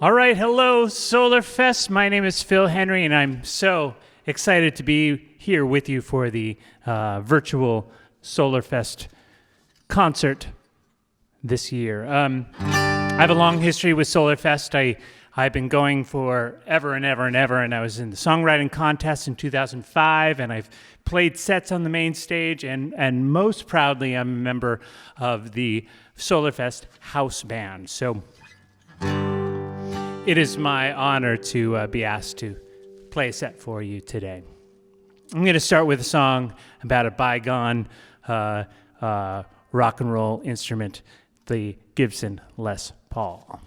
All right, hello, SolarFest. My name is Phil Henry, and I'm so excited to be here with you for the virtual SolarFest concert this year. I have a long history with SolarFest. I've been going for ever and ever and ever, and I was in the songwriting contest in 2005, and I've played sets on the main stage, and most proudly, I'm a member of the SolarFest house band. So it is my honor to be asked to play a set for you today. I'm going to start with a song about a bygone rock and roll instrument, the Gibson Les Paul.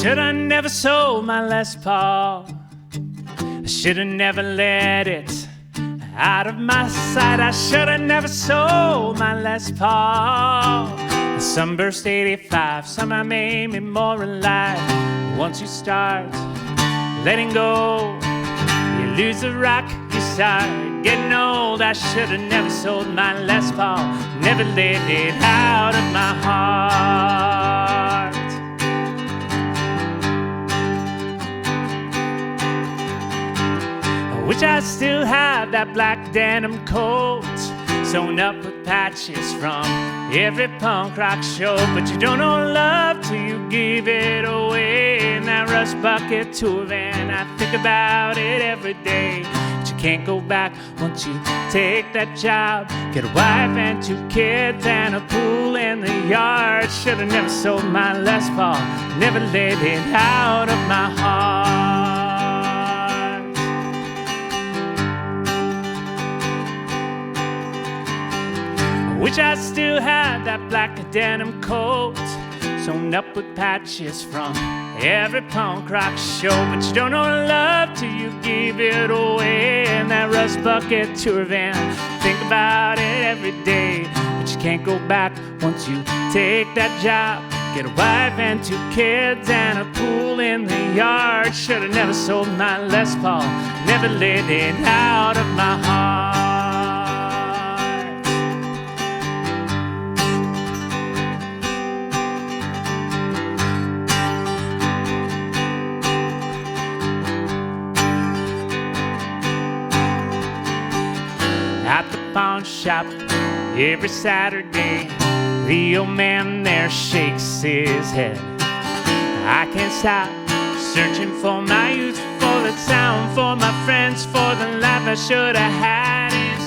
Shoulda never sold my Les Paul. I shoulda never let it out of my sight. I shoulda never sold my Les Paul. The Sunburst 85 somehow made me more alive. Once you start letting go, you lose the rock, you start getting old. I shoulda never sold my Les Paul, never let it out of my heart. Wish I still have that black denim coat sewn up with patches from every punk rock show. But you don't know love till you give it away. In that rust bucket tour van, I think about it every day. But you can't go back once you take that job. Get a wife and 2 kids and a pool in the yard. Should've never sold my Les Paul, never let it out of my heart. Wish I still had that black denim coat sewn up with patches from every punk rock show. But you don't know love till you give it away. In that rust bucket tour van, think about it every day. But you can't go back once you take that job. Get a wife and 2 kids and a pool in the yard. Should've never sold my Les Paul, never let it out of my heart. At the pawn shop every Saturday, the old man there shakes his head. I can't stop searching for my youth, for the sound, for my friends, for the life I should have had instead.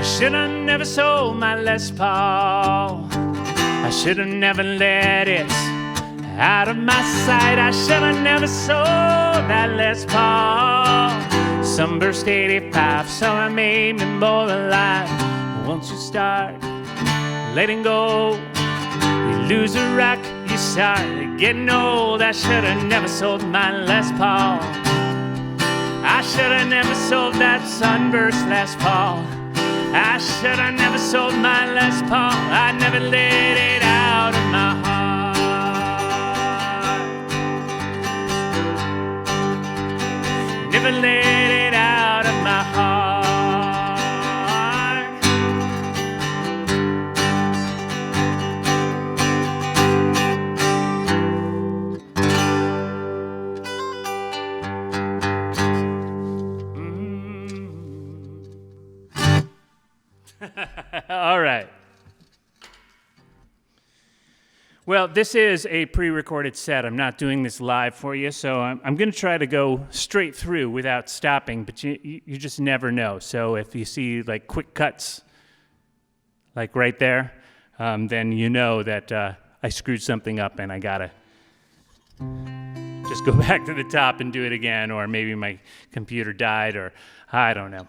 Shoulda never sold my Les Paul. I shoulda never let it out of my sight. I shoulda never sold that Les Paul. Sunburst 85 somehow made me more alive. Once you start letting go, you lose a rock, you start getting old. I shoulda never sold my Les Paul. I shoulda never sold that Sunburst Les Paul. I shoulda never sold my Les Paul. I never let it out of my heart. Never let it out of my heart. All right. Well, this is a pre-recorded set. I'm not doing this live for you, so I'm going to try to go straight through without stopping, but you just never know. So if you see like quick cuts, like right there, then you know that I screwed something up and I got to just go back to the top and do it again, or maybe my computer died, or I don't know.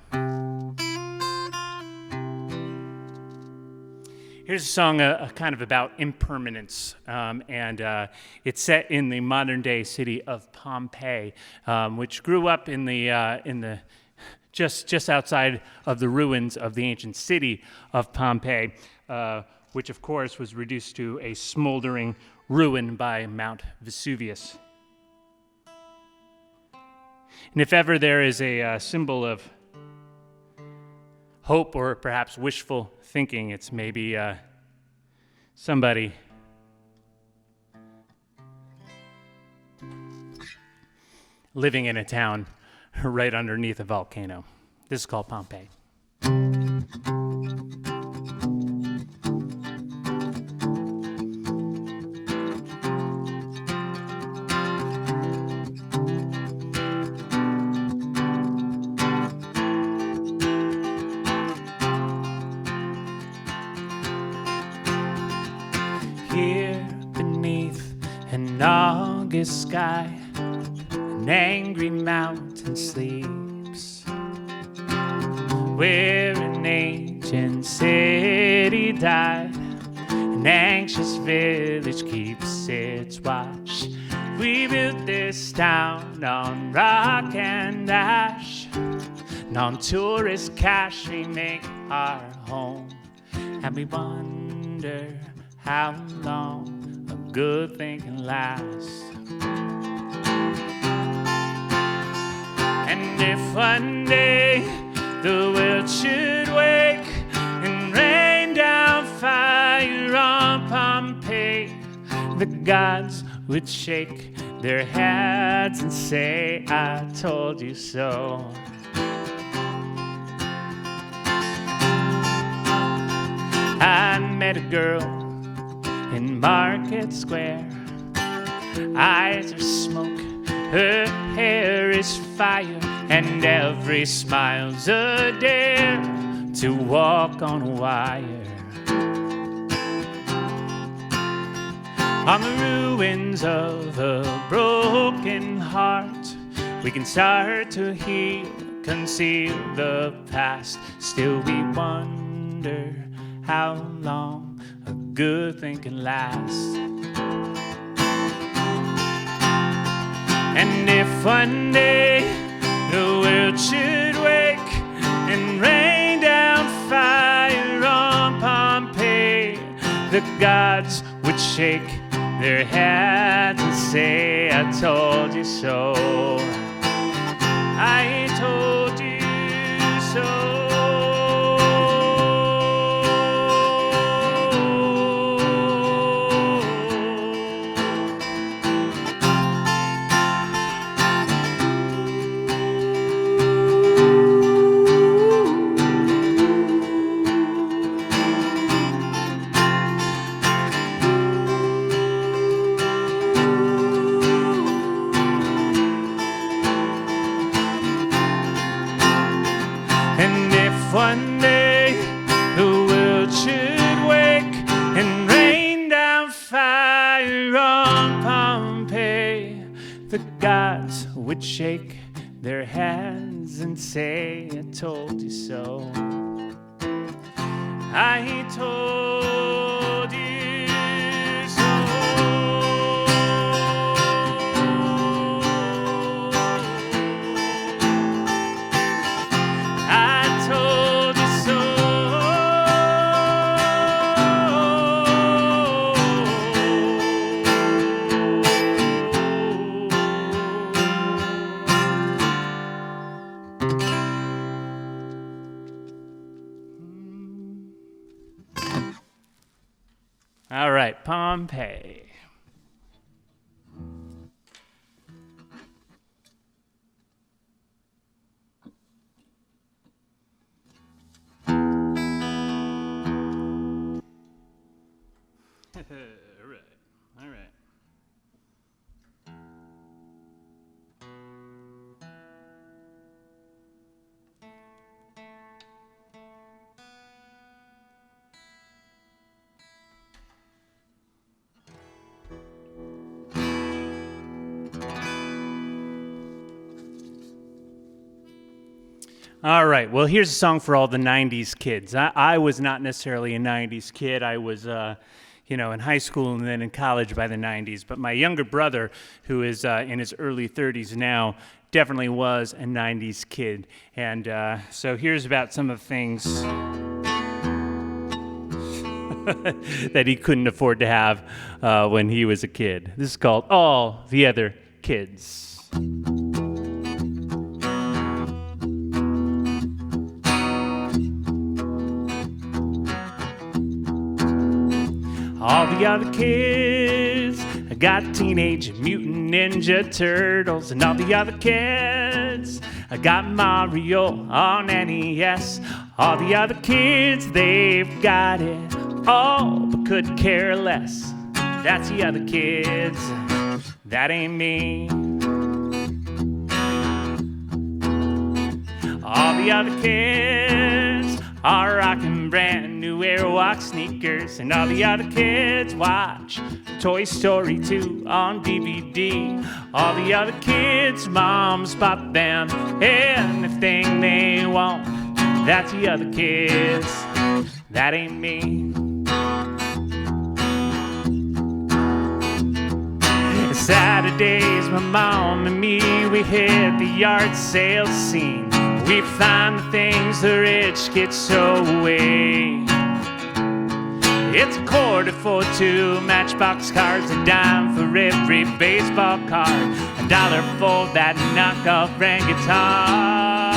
Here's a song kind of about impermanence, and it's set in the modern-day city of Pompeii, which grew up in the just outside of the ruins of the ancient city of Pompeii, which of course was reduced to a smoldering ruin by Mount Vesuvius. And if ever there is a symbol of hope or perhaps wishful thinking, it's maybe somebody living in a town right underneath a volcano. This is called Pompeii. Here beneath an August sky, an angry mountain sleeps, where an ancient city died, an anxious village keeps its watch. We built this town on rock and ash, and on tourist cash we make our home, and we wonder how long a good thing can last. And if one day the world should wake and rain down fire on Pompeii, the gods would shake their heads and say, I told you so. I met a girl in Market Square. Eyes are smoke, her hair is fire, and every smile's a dare to walk on a wire. On the ruins of a broken heart, we can start to heal, conceal the past. Still we wonder how long a good thing can last. And if one day the world should wake and rain down fire on Pompeii, the gods would shake their heads and say, I told you so. I told you so. One day the world should wake and rain down fire on Pompeii, the gods would shake their heads and say, I told you so. I told you so. I told you so. All right, Pompeii. All right. All right, well, here's a song for all the 90s kids. I was not necessarily a 90s kid. I was, in high school and then in college by the 90s. But my younger brother, who is in his early 30s now, definitely was a 90s kid. And so here's about some of the things that he couldn't afford to have when he was a kid. This is called All the Other Kids. All the other kids got Teenage Mutant Ninja Turtles, and all the other kids got Mario on NES. All the other kids, they've got it all, but could care less. That's the other kids, that ain't me. All the other kids are rocking brand new Airwalk sneakers, and all the other kids watch Toy Story 2 on DVD. All the other kids' moms bought them anything they want. That's the other kids, that ain't me. Saturdays, my mom and me, we hit the yard sale scene. We find the things the rich kids throw away. It's a quarter for 2 Matchbox cars, a dime for every baseball card, $1 for that knockoff grand guitar.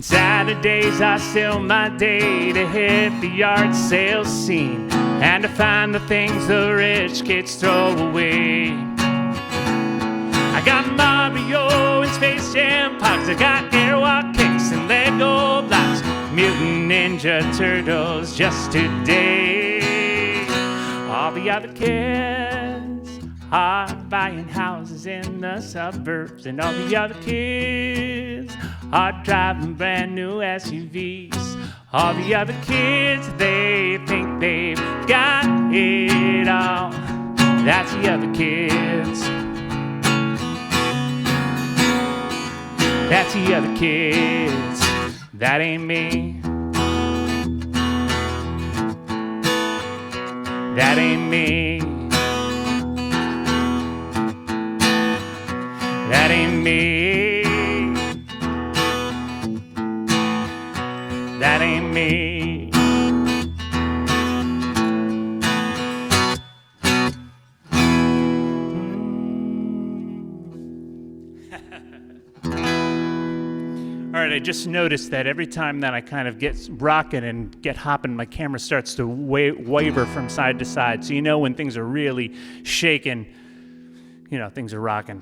Saturdays are still my day to hit the yard sale scene and to find the things the rich kids throw away. I got Mario and Space Jam pops, I got Airwalk kicks and Lego blocks, Mutant Ninja Turtles just today. All the other kids are buying houses in the suburbs, and all the other kids are driving brand new SUVs. All the other kids, they think they've got it all. That's the other kids. That's the other kids. That ain't me. That ain't me. That ain't me. That ain't me. All right, I just noticed that every time that I kind of get rocking and get hopping, my camera starts to waver from side to side. So you know when things are really shaking, things are rocking.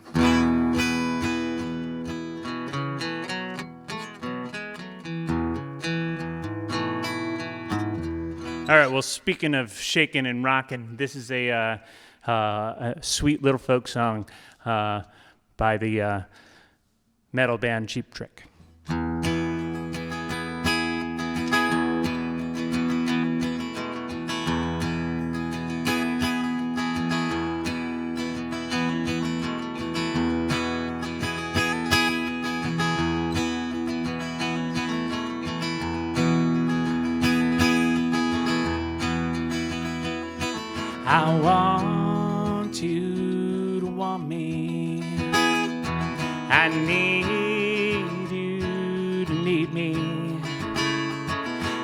All right, well, speaking of shaking and rocking, this is a sweet little folk song by the metal band Cheap Trick. I want you to want me. I need you to need me.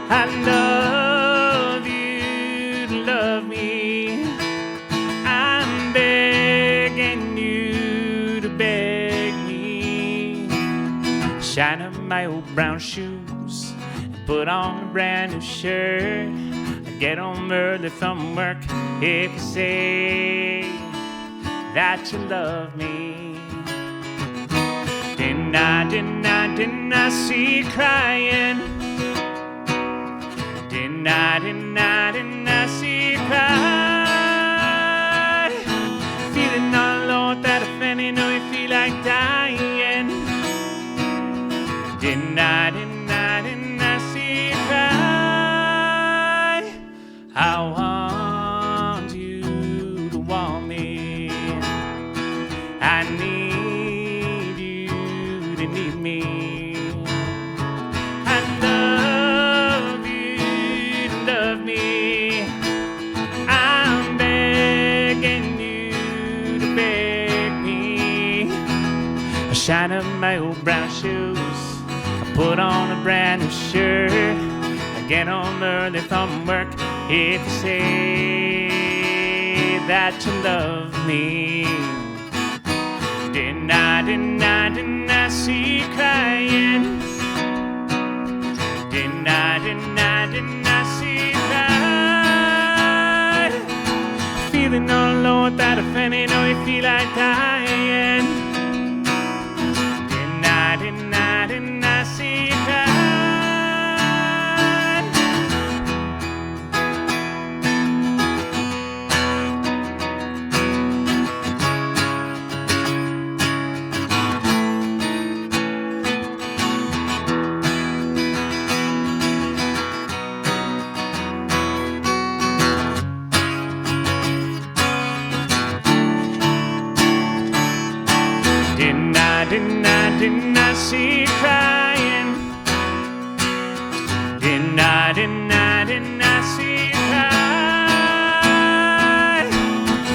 I love you to love me. I'm begging you to beg me. Shine up my old brown shoes and put on a brand new shirt. Get home early from work if you say that you love me. Didn't I see you crying? Didn't I see you cry? Feeling all alone without a friend in shine up my old brown shoes. I put on a brand new shirt. I get home early from work. If you say that you love me, didn't I see you crying? Didn't I see you cry? Feeling all alone without a friend, you know you feel like dying. Didn't I see you cry? Didn't I see you crying? Didn't I see you cry?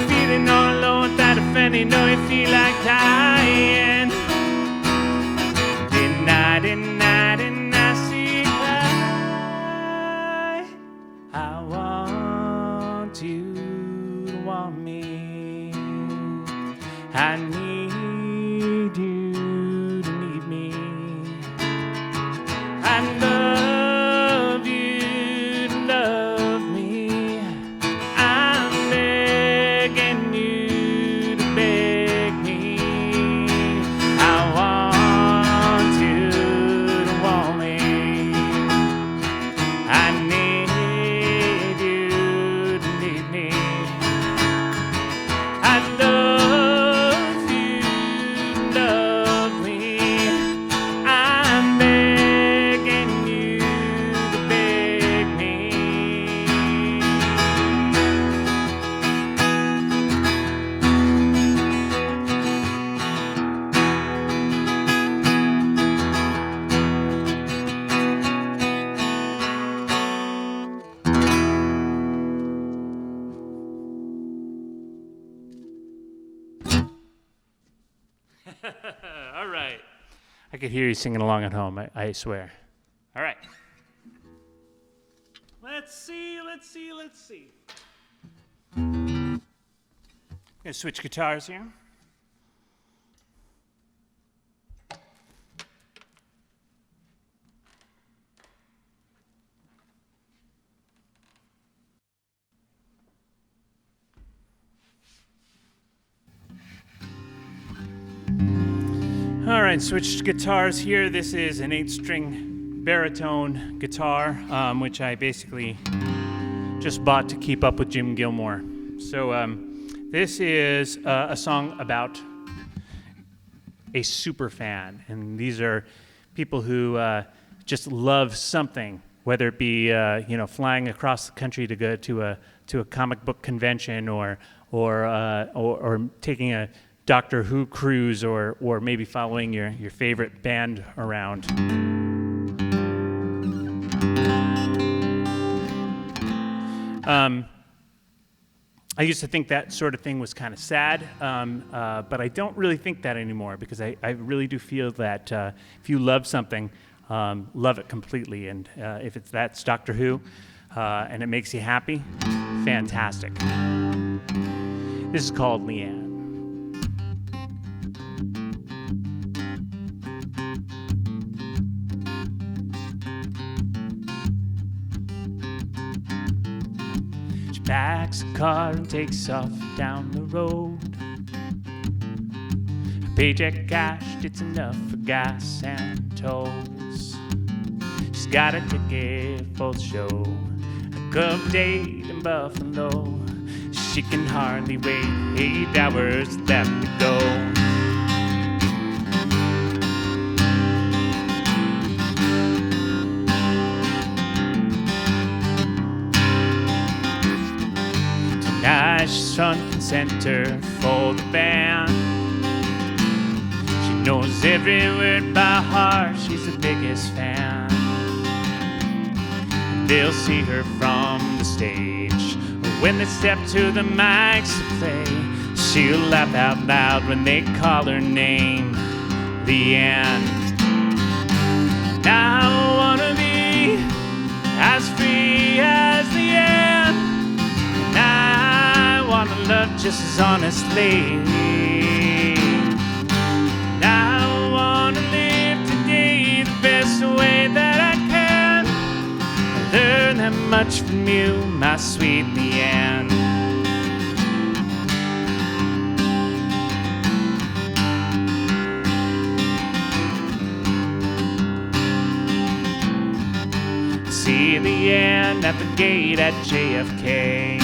Feeling all alone without a friend, you know you feel like dying. Didn't I see you cry? I want you to want me. I need you. I love you to love me. I'm begging you to beg me. I want you to want me. I need you to need me. I love you to love me. I'm begging you to beg me. All right. I could hear you singing along at home, I swear. All right. Let's see. I'm gonna switch guitars here. All right, switched guitars here. This is an 8-string baritone guitar, which I basically just bought to keep up with Jim Gilmore. So this is a song about a super fan, and these are people who just love something, whether it be flying across the country to go to a comic book convention, or taking a Doctor Who cruise, or maybe following your favorite band around. I used to think that sort of thing was kind of sad, but I don't really think that anymore, because I really do feel that if you love something, love it completely. And if that's Doctor Who, and it makes you happy, fantastic. This is called Leanne. Backs a car and takes off down the road. Her paycheck cashed, it's enough for gas and tolls. She's got a ticket for the show, a club date in Buffalo. She can hardly wait, 8 hours left to go. She's front and center for the band. She knows every word by heart, she's the biggest fan. And they'll see her from the stage. When they step to the mics to play, she'll laugh out loud when they call her name. the end. Now I wanna be as free as the end, and I wanna love just as honestly. Now I wanna live today the best way that I can. I learn that much from you, my sweet Leanne. See Leanne at the gate at JFK,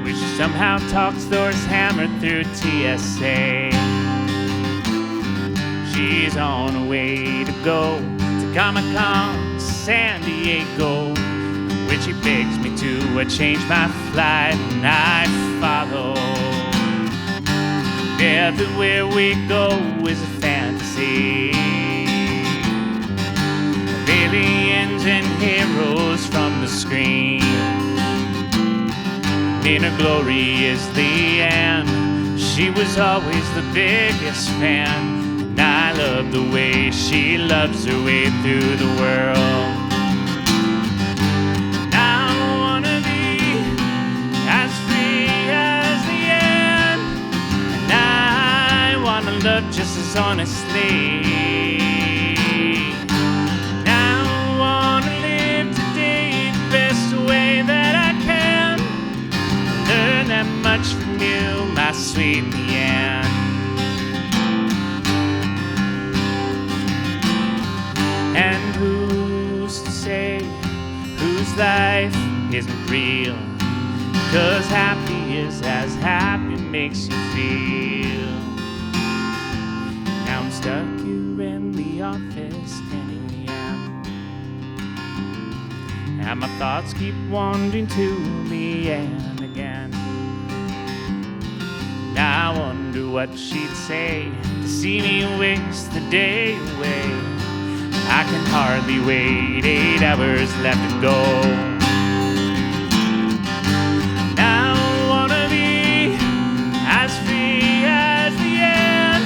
where she somehow talks doors hammered through TSA. She's on her way to go to Comic-Con San Diego, where she begs me to change my flight, and I follow. Everywhere we go is a fantasy, aliens and heroes from the screen. In her glory is Leanne. She was always the biggest fan, and I love the way she loves her way through the world. Now I wanna be as free as the end, and I wanna love just as honestly. Much from you, my sweet Leanne. And who's to say whose life isn't real? 'Cause happy is as happy makes you feel. Now I'm stuck here in the office and and my thoughts keep wandering to Leanne again. I wonder what she'd say to see me waste the day away. I can hardly wait, 8 hours left to go. Now I wanna be as free as the end,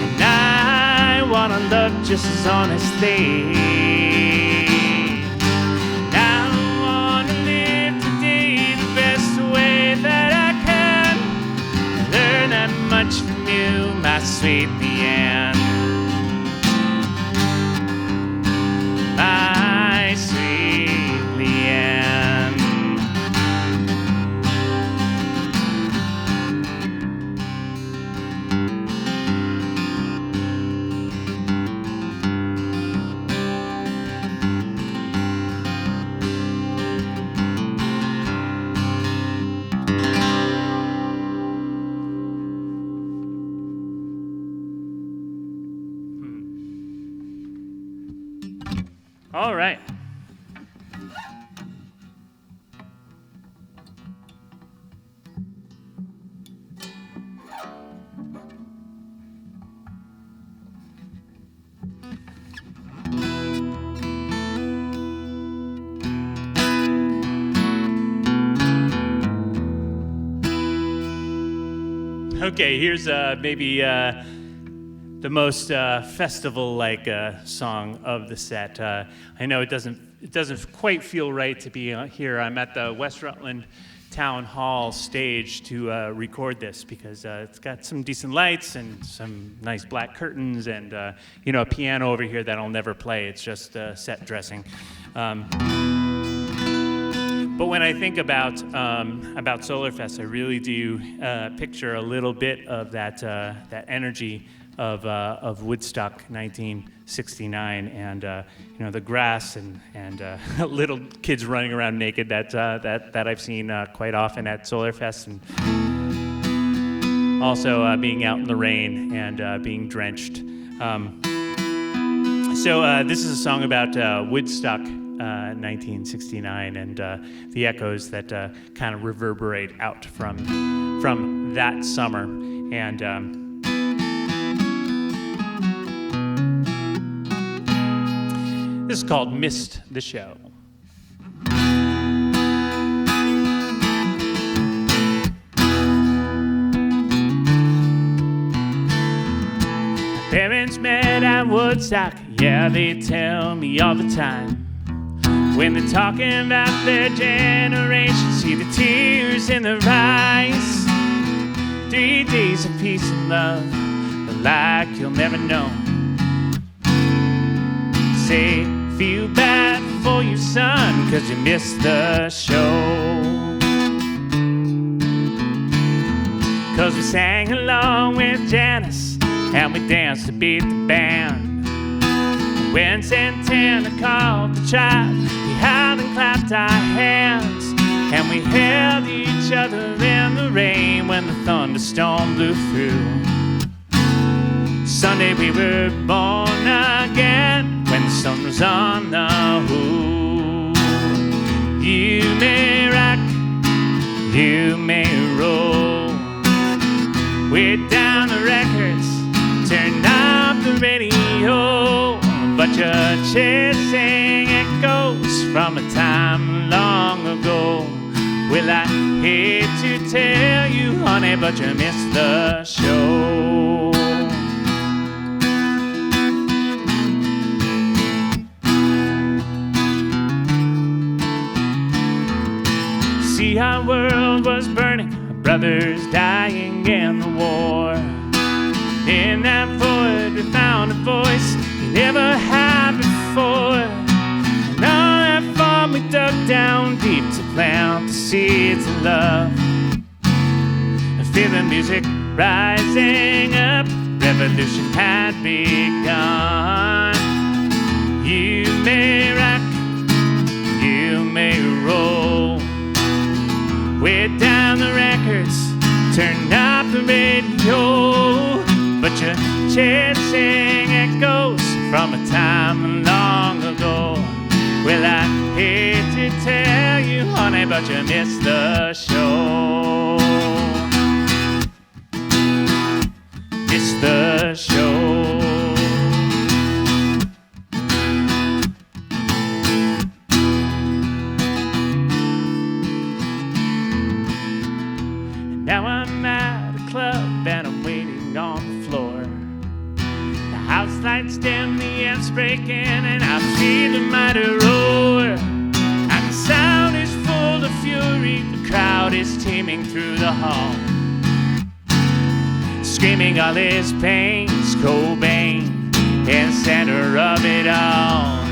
and I wanna love just as honestly. Much from you, my sweet Leanne. My sweet Leanne. All right. Okay, here's maybe the most festival-like song of the set. I know it doesn't quite feel right to be here. I'm at the West Rutland Town Hall stage to record this because it's got some decent lights and some nice black curtains and a piano over here that I'll never play. It's just set dressing. But when I think about SolarFest, I really do picture a little bit of that energy of Woodstock 1969, and the grass and little kids running around naked that I've seen quite often at SolarFest, and also being out in the rain and being drenched. So this is a song about Woodstock 1969 and the echoes that kind of reverberate out from that summer. And this is called Missed the Show. at Woodstock, yeah, they tell me all the time. When they're talking about their generation, see the tears in their eyes. 3 days of peace and love, but like you'll never know. Say, feel bad for you, son, 'cause you missed the show. 'Cause we sang along with Janice, and we danced to beat the band. When Santana called the tribe, we howled and clapped our hands, and we held each other in the rain when the thunderstorm blew through. Sunday we were born again when the sun was on the hood. You may rock, you may roll, we're down the records, turn up the radio, but you're chasing echoes from a time long ago. Well, I hate to tell you, honey, but you missed the show. See, our world was burning, our brothers dying in the war. In that void we found a voice we never had before. And all that farm we dug down deep to plant the seeds of love. And feel the music rising up, revolution had begun. You may rock, you may roll, we're down the records, turn up the radio, but you're chasing echoes from a time long ago. Well, I hate to tell you, honey, but you missed the show. Missed the show. Now I'm at a club and I'm waiting on the floor. The house lights dim, the amp's breaking, and I feel the mighty roar. And the sound is full of fury, the crowd is teeming through the hall, screaming all his pains, Cobain, in the center of it all.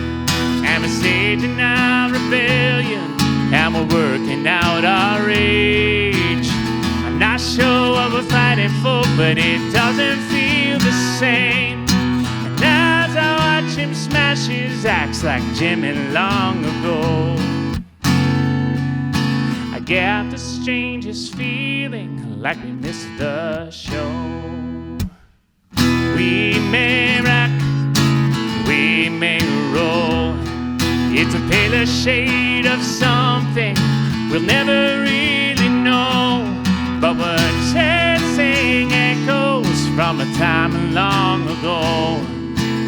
And we're staging our rebellion, and we're working out our rage. I'm not sure what we're fighting for, but it doesn't feel the same. And as I watch him smash his axe like Jimmy long ago, I get the strangest feeling like we missed the show. We may rock, we may roll, it's a paler shade of something we'll never really know. But we're chasing echoes from a time long ago.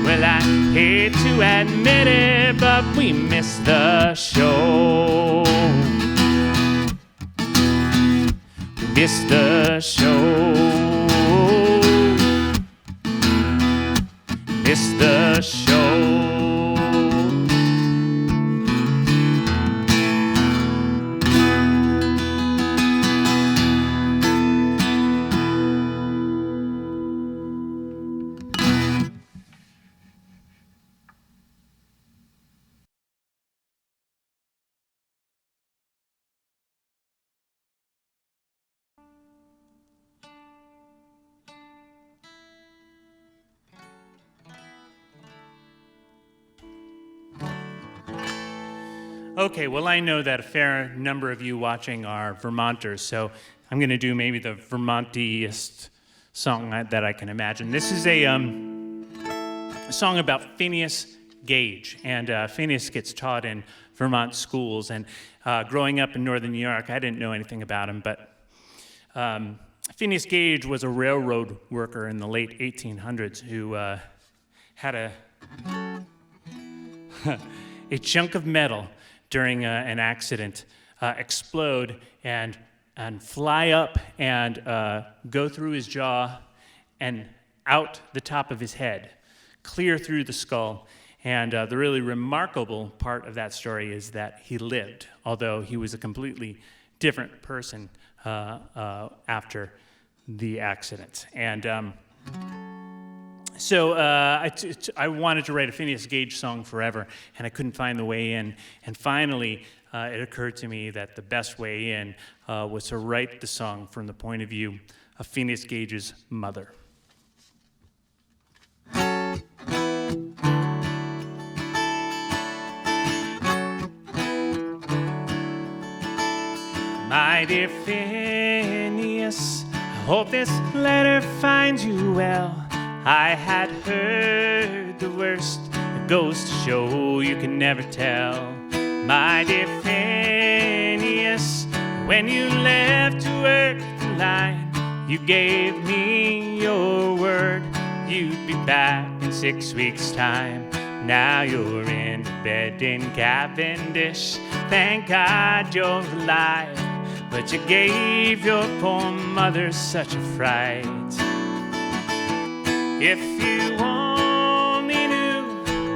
Well, I hate to admit it, but we missed the show. We missed the show. Missed the show. Okay, well, I know that a fair number of you watching are Vermonters, so I'm going to do maybe the Vermontiest song that I can imagine. This is a song about Phineas Gage, and Phineas gets taught in Vermont schools, and growing up in northern New York, I didn't know anything about him, but Phineas Gage was a railroad worker in the late 1800s who had a chunk of metal during an accident explode and fly up and go through his jaw and out the top of his head, clear through the skull. And the really remarkable part of that story is that he lived, although he was a completely different person after the accident. And so I wanted to write a Phineas Gage song forever, and I couldn't find the way in. And finally, it occurred to me that the best way in was to write the song from the point of view of Phineas Gage's mother. My dear Phineas, I hope this letter finds you well. I had heard the worst. It goes to show you can never tell. My dear Phineas, when you left to work the line, you gave me your word you'd be back in 6 weeks' time. Now you're in bed in Cavendish. Thank God you're alive, but you gave your poor mother such a fright. If you only knew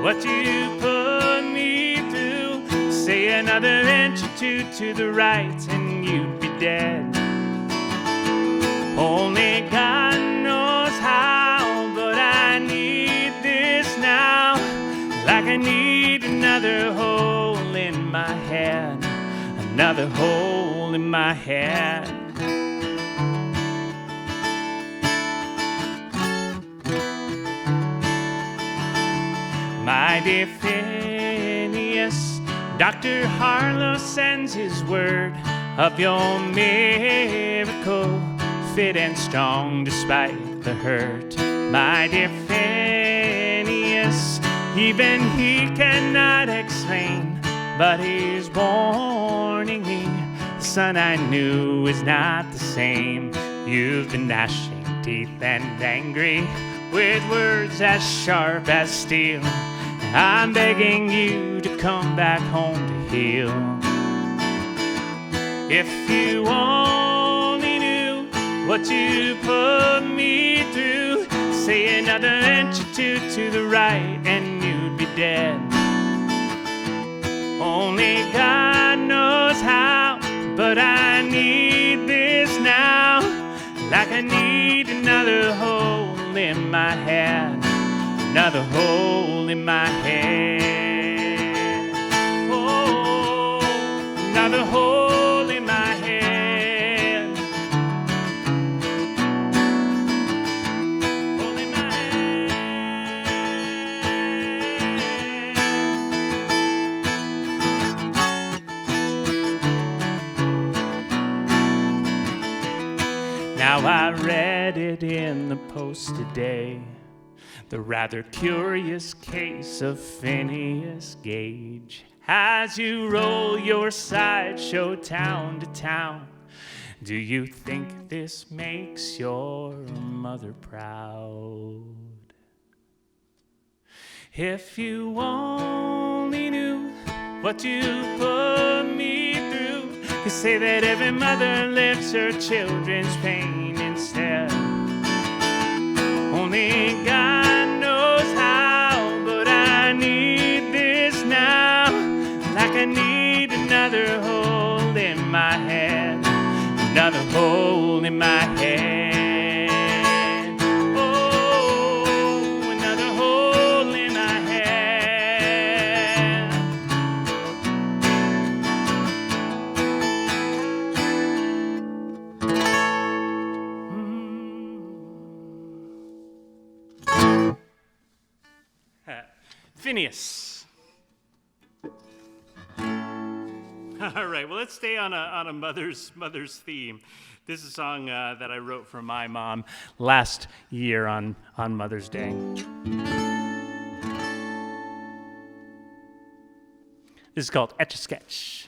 what you put me through, say another inch or two to the right and you'd be dead. Only God knows how, but I need this now, like I need another hole in my head, another hole in my head. My dear Phineas, Dr. Harlow sends his word of your miracle, fit and strong despite the hurt. My dear Phineas, even he cannot explain, but he's warning me. The son I knew is not the same. You've been gnashing teeth and angry with words as sharp as steel. I'm begging you to come back home to heal. If you only knew what you put me through, say another inch or two to the right and you'd be dead. Only God knows how, but I need this now, like I need another hole in my head, another hole in my head. Oh, another hole in my head. Hole in my head. Now I read it in the Post today, the rather curious case of Phineas Gage. As you roll your sideshow town to town, do you think this makes your mother proud? If you only knew what you put me through, you say that every mother lives her children's pain instead. Only God knows how, but I need this now, like I need another hole in my head, another hole in my head. Oh, another hole in my head. Phineas. All right, well, let's stay on a mother's theme. This is a song that I wrote for my mom last year on Mother's Day. This is called Etch-a-Sketch.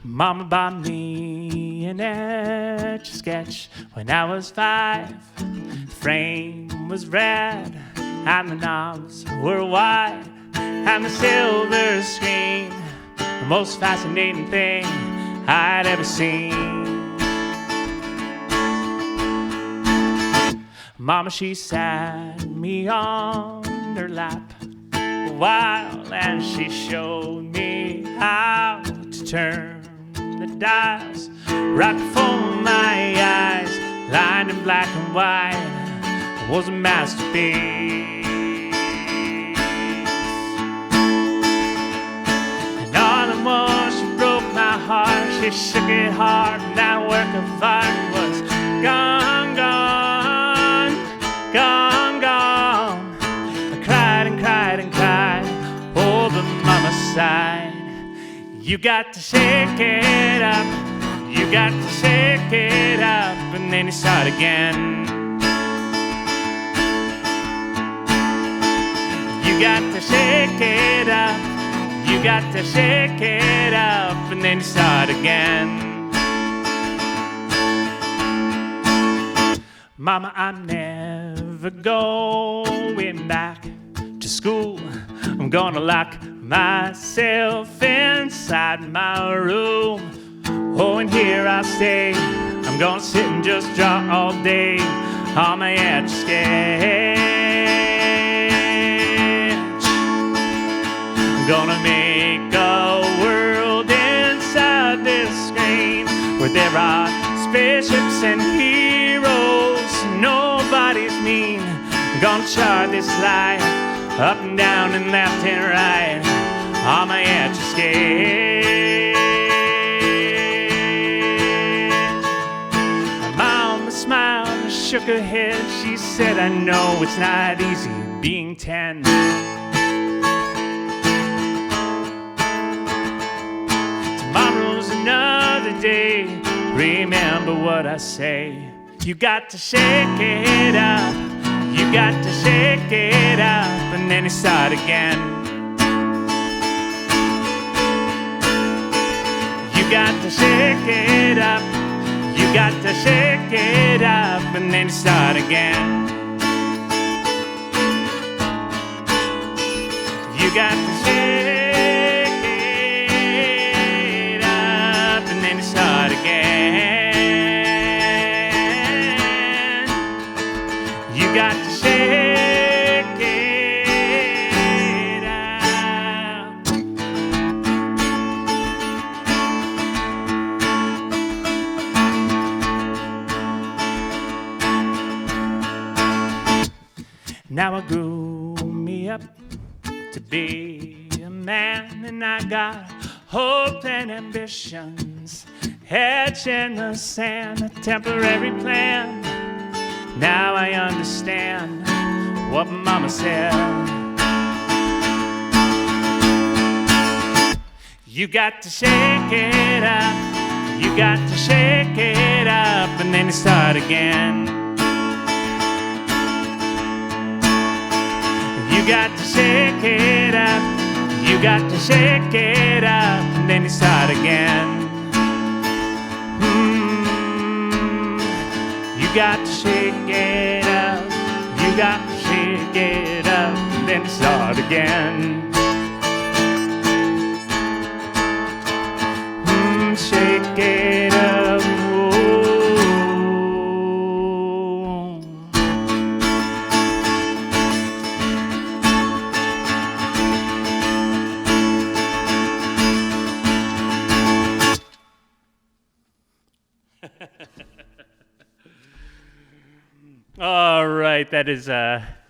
Mama bought me an Etch-a-Sketch when I was 5. The frame was red and the knobs were wide, and the silver screen the most fascinating thing I'd ever seen. Mama, she sat me on her lap a while, and she showed me how to turn the dials right before my eyes, lined in black and white, was a masterpiece. And all at once she broke my heart, she shook it hard, and that work of art was gone, gone, gone, gone. I cried and cried and cried, oh, but Mama sighed. You got to shake it up, you got to shake it up, and then you start again. You got to shake it up, you got to shake it up, and then you start again. Mama, I'm never going back to school. I'm gonna lock myself inside my room. Oh, and here I'll stay. I'm gonna sit and just draw all day on my Etch-a-Sketch. I'm gonna make a world inside this screen where there are spaceships and heroes, nobody's mean. I'm gonna chart this life up and down and left and right on my Etch-a-Sketch. Mama smiled and shook her head. She said, I know it's not easy being 10. Tomorrow's another day. Remember what I say. You got to shake it up, you got to shake it up, and then you start again. You got to shake it up, you got to shake it up, and then you start again. You got to shake it up, and then you start again. You got to shake it out. Now I grew me up to be a man, and I got hope and ambitions etched in the sand, a temporary plan. Now I understand what Mama said. You got to shake it up, you got to shake it up, and then you start again. You got to shake it up, you got to shake it up, and then you start again. You got to shake it up, you got to shake it up, and then start again. Shake it up, All right, that is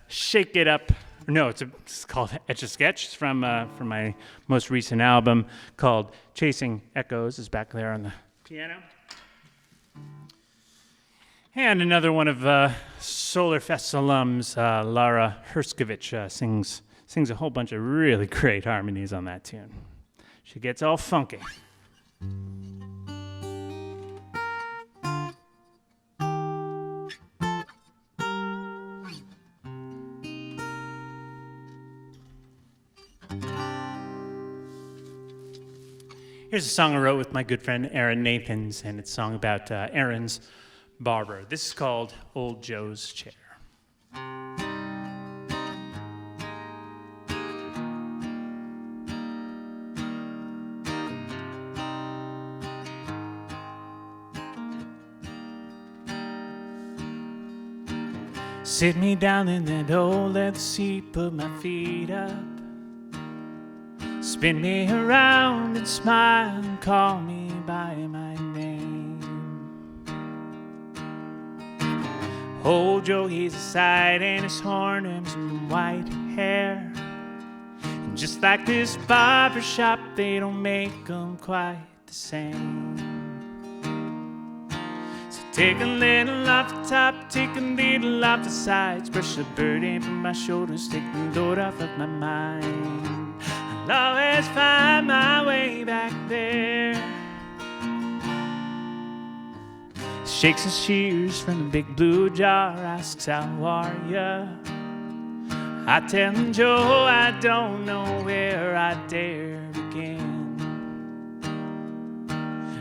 Shake It Up. No, it's called Etch-a-Sketch. It's from my most recent album called Chasing Echoes. Is back there on the piano. And another one of SolarFest alums, Lara Herskovich, sings a whole bunch of really great harmonies on that tune. She gets all funky. Here's a song I wrote with my good friend Aaron Nathans, and it's a song about Aaron's barber. This is called Old Joe's Chair. Sit me down in that old leather seat, put my feet up, spin me around and smile and call me by my name. Old Joe, he's a sight, and his horn and some white hair. And just like this barber shop, they don't make them quite the same. Take a little off the top, take a little off the sides, brush the burden from my shoulders, take the load off of my mind. I'll always find my way back there. Shakes his shears from the big blue jar, asks how are ya? I tell him, Joe, I don't know where I dare begin.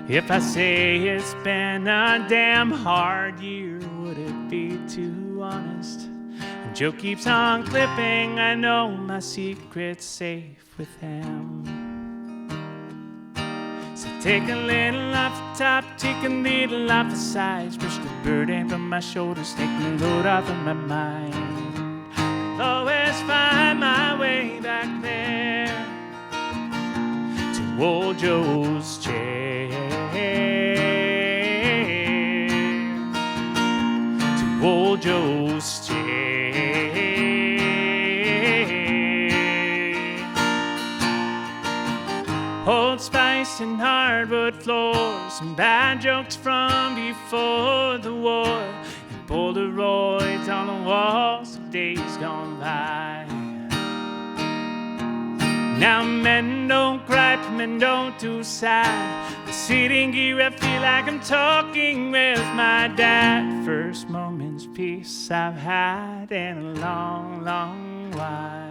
If I say it's been a damn hard year, would it be too honest? And Joe keeps on clipping, I know my secret's safe with him. So take a little off the top, take a little off the sides, brush the burden from my shoulders, take the load off of my mind. I'll always find my way back there to old Joe's chair. To old Joe's chair. Old Spice and hardwood floors, and bad jokes from before the war, and Polaroids on the walls of days gone by. Now men don't cry, men don't do sad. I sit in gear, I feel like I'm talking with my dad. First moment's peace I've had in a long, long while.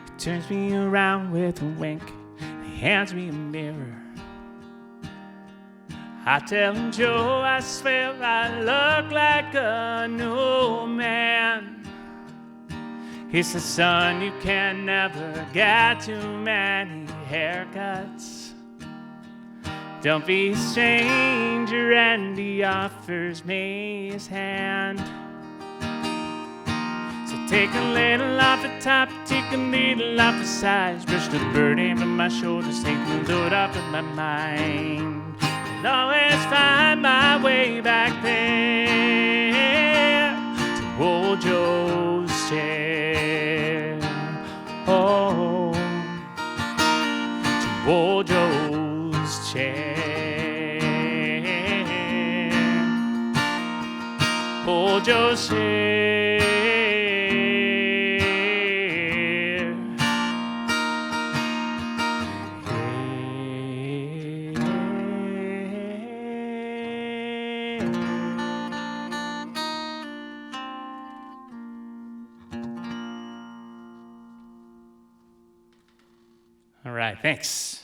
He turns me around with a wink, he hands me a mirror. I tell him, Joe, I swear I look like a new man. He says, son, you can never get too many haircuts. Don't be a stranger, and he offers me his hand. So take a little off the top, take a little off the sides, brush the burden from my shoulders, take the load off of my mind. I'll always find my way back there to old Joe's chair. Oh, to old Joe's chair. Old Joe's chair. All right, thanks.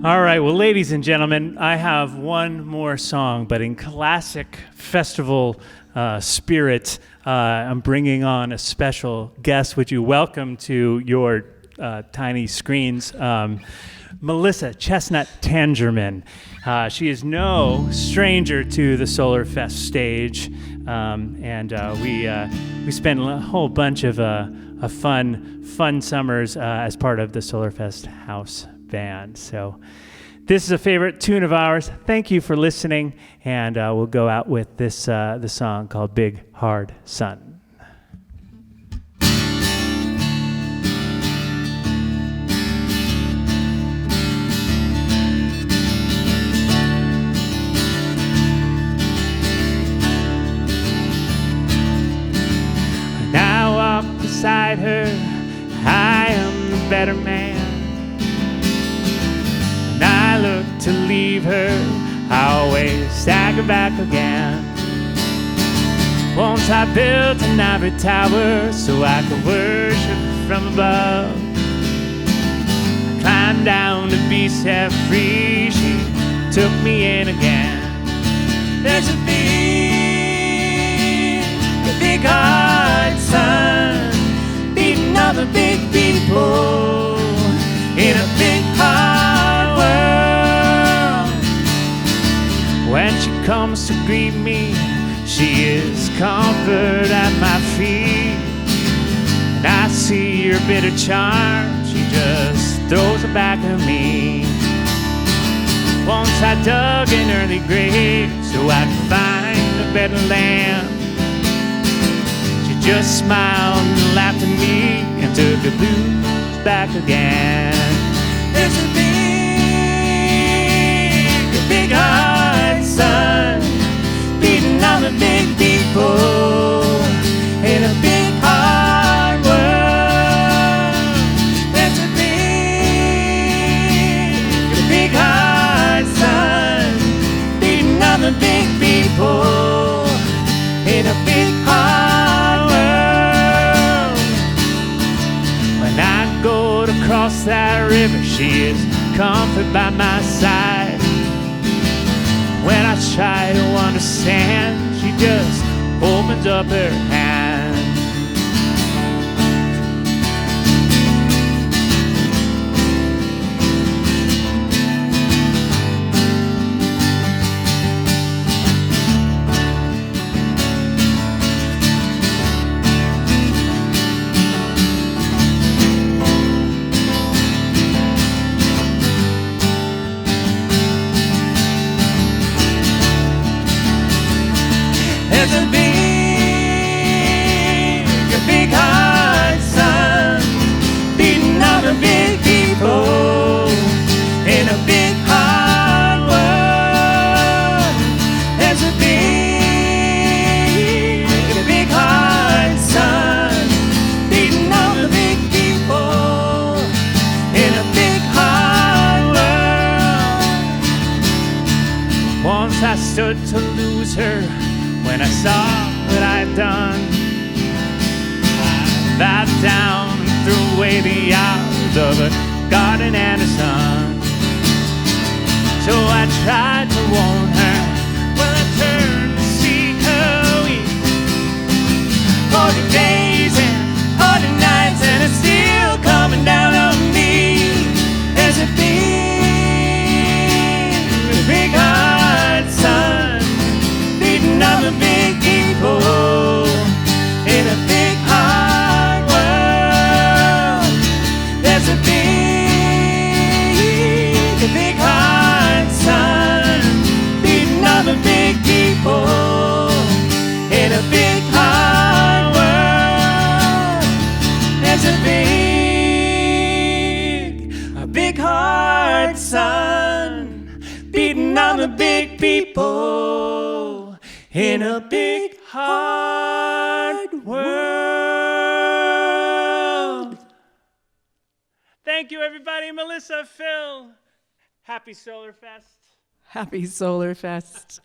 All right, well, ladies and gentlemen, I have one more song, but in classic festival spirit, I'm bringing on a special guest. Would you welcome to your tiny screens, Melissa Chestnut Tangerman. She is no stranger to the SolarFest stage, and we spent a whole bunch of fun summers as part of the SolarFest house band. So this is a favorite tune of ours. Thank you for listening, and we'll go out with this the song called Big Hard Sun. Beside her, I am the better man. When I look to leave her, I always stagger back again. Once I built an ivory tower so I could worship from above. I climbed down to be set free, she took me in again. There's a big hard sun, beating all the big people in a big comes to greet me, she is comfort at my feet. And I see her bitter charm, she just throws it back at me. Once I dug an early grave so I could find a better land. She just smiled and laughed at me and took the blues back again. There's a big heart, son, beating on the big people in a big hard world. There's a big heart, son, beating on the big people in a big hard world. When I go to cross that river, she is comfort by my side. When I try to understand, she just opens up her hand. There's a big heart, son, beating on the big people in a big hard world. There's a big heart, son, beating on the big people in a big hard world. Once I stood to lose her when I saw what I'd done. I bowed down and threw away the hours of a garden and a sun. So I tried to warn her, well, I turned to see her weep. For the days and for the nights, and it's still coming down on me. There's a big heart, son, beating on the big people in a big hard world. There's a big heart, son, beating on the big people in a big hard world. There's a big heart, son, beating on the big people in a big hard world. Thank you, everybody. Melissa, Phil, happy SolarFest. Happy SolarFest.